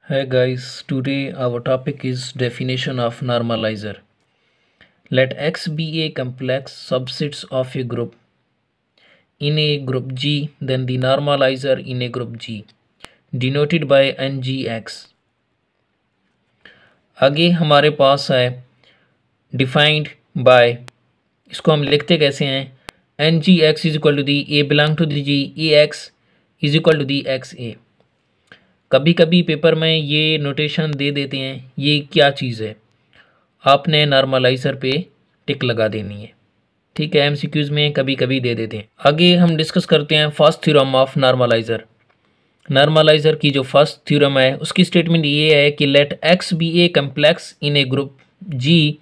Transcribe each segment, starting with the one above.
Hi guys, today our topic is definition of normalizer. Let X be a complex subsets of a group in a group G, then the normalizer in a group G, denoted by NGX. आगे हमारे पास है defined by, इसको हम लिखते कैसे हैं, N G x is equal to the a belong to the G a x is equal to the x a. कभी कभी पेपर में ये नोटेशन दे देते हैं, ये क्या चीज़ है, आपने नॉर्मलाइज़र पे टिक लगा देनी है। ठीक है, एमसीक्यूज में कभी कभी दे देते हैं। आगे हम डिस्कस करते हैं फर्स्ट थ्योरम ऑफ नॉर्मलाइज़र। नॉर्मलाइज़र की जो फर्स्ट थ्योरम है उसकी स्टेटमेंट ये है कि let x be a complex in a group G,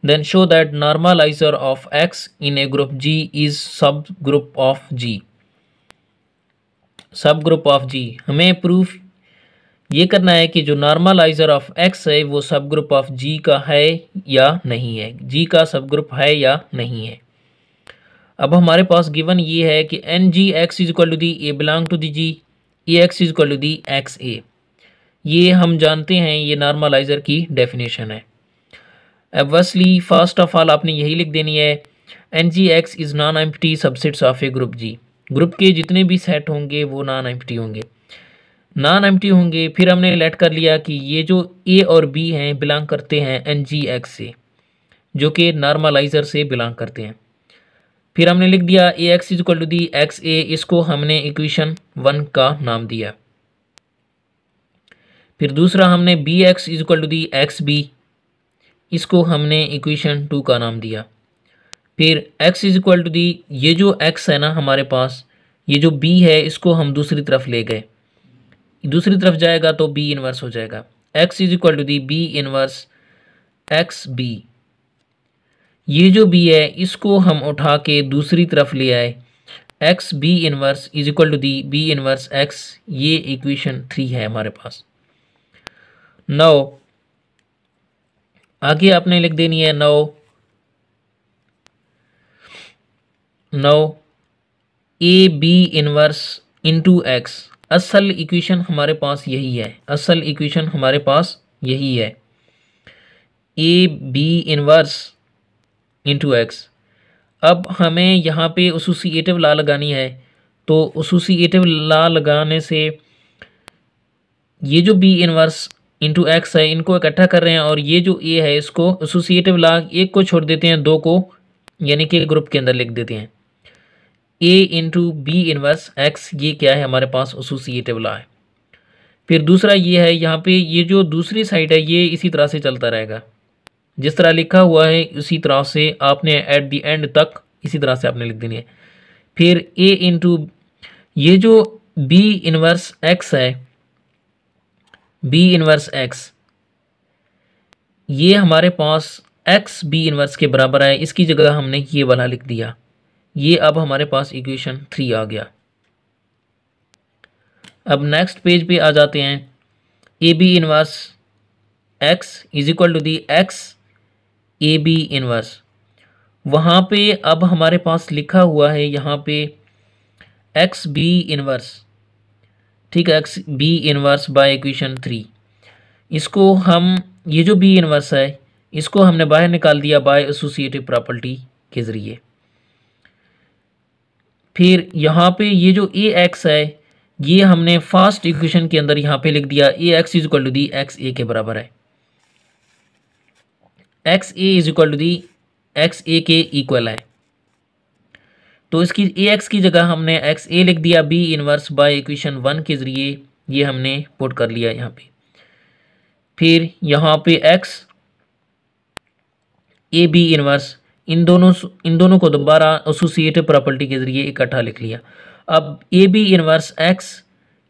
then show that normaliser of x in a group G is subgroup of G. Subgroup of जी, हमें proof ये करना है कि जो नॉर्मलाइज़र ऑफ एक्स है वो सब ग्रुप ऑफ जी का है या नहीं है, जी का सब ग्रुप है या नहीं है। अब हमारे पास गिवन ये है कि N G x is equal to the a belong to the G a x is equal to the x a. ये हम जानते हैं, ये नॉर्मलाइज़र की डेफिनेशन है। ऑब्वियसली फर्स्ट ऑफ ऑल आपने यही लिख देनी है, N G X is non empty subsets of a group G. Group के जितने भी सेट होंगे वो नॉन एम्प्टी होंगे, नॉन एम्प्टी होंगे। फिर हमने लेट कर लिया कि ये जो ए और बी हैं बिलोंग करते हैं एन जी एक्स से, जो कि नॉर्मलाइज़र से बिलोंग करते हैं। फिर हमने लिख दिया a x is equal to the x a, इसको हमने इक्वेशन 1 का नाम दिया। फिर दूसरा हमने B X is equal to the X B, इसको हमने इक्वेशन 2 का नाम दिया। फिर X is equal to D, ये जो एक्स है ना हमारे पास, ये जो बी है इसको हम दूसरी तरफ ले गए, दूसरी तरफ जाएगा तो बी इनवर्स हो जाएगा। X is equal to the B inverse X B, ये जो बी है इसको हम उठा के दूसरी तरफ ले आए, X B inverse is equal to the B inverse X. ये इक्वेशन 3 है हमारे पास। नाउ आगे आपने लिख देनी है now A B inverse into X. असल इक्वेशन हमारे पास यही है, असल इक्वेशन हमारे पास यही है, A B inverse into X. अब हमें यहाँ पे एसोसिएटिव लॉ लगानी है, तो एसोसिएटिव लॉ लगाने से ये जो बी इनवर्स इंटू एक्स है इनको इकट्ठा कर रहे हैं, और ये जो ए है इसको एसोसिएटिव लॉ एक को छोड़ देते हैं, दो को यानी कि ग्रुप के अंदर लिख देते हैं। ए इंटू बी इनवर्स एक्स, ये क्या है हमारे पास एसोसिएटिव लॉ है। फिर दूसरा ये है, यहाँ पे ये जो दूसरी साइड है ये इसी तरह से चलता रहेगा, जिस तरह लिखा हुआ है उसी तरह से आपने एट द एंड तक इसी तरह से आपने लिख देनी है। फिर ए इंटू ये जो बी इनवर्स एक्स है, बी इनवर्स एक्स, ये हमारे पास एक्स बी इनवर्स के बराबर है, इसकी जगह हमने ये वाला लिख दिया। ये अब हमारे पास इक्वेशन 3 आ गया। अब नेक्स्ट पेज पे आ जाते हैं, A B inverse X is equal to the x A B inverse. वहाँ पे अब हमारे पास लिखा हुआ है यहाँ पे एक्स बी इनवर्स, ठीक है, X B inverse by equation 3। इसको हम, ये जो बी इनवर्स है इसको हमने बाहर निकाल दिया बाय एसोसिएटिव प्रॉपर्टी के ज़रिए। फिर यहाँ पे ये जो ए एक्स है ये हमने फर्स्ट इक्वेशन के अंदर यहाँ पे लिख दिया, a x is equal to the x a के बराबर है, x a is equal to the x a के इक्वल है। तो इसकी ए एक्स की जगह हमने एक्स ए लिख दिया बी इनवर्स बाय इक्वेशन 1 के ज़रिए, ये हमने पुट कर लिया यहाँ पे। फिर यहाँ पे एक्स ए बी इनवर्स, इन दोनों को दोबारा एसोसिएटिव प्रॉपर्टी के ज़रिए इकट्ठा लिख लिया। अब A B inverse X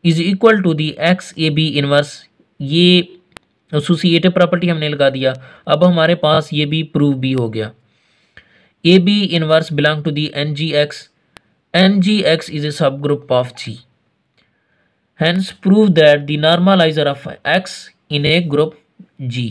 is equal to the x A B inverse, ये एसोसिएटिव प्रॉपर्टी हमने लगा दिया। अब हमारे पास ये भी प्रूव भी हो गया, a B inverse belong to the N G x is a subgroup of G, hence prove that the normalizer of x in a group G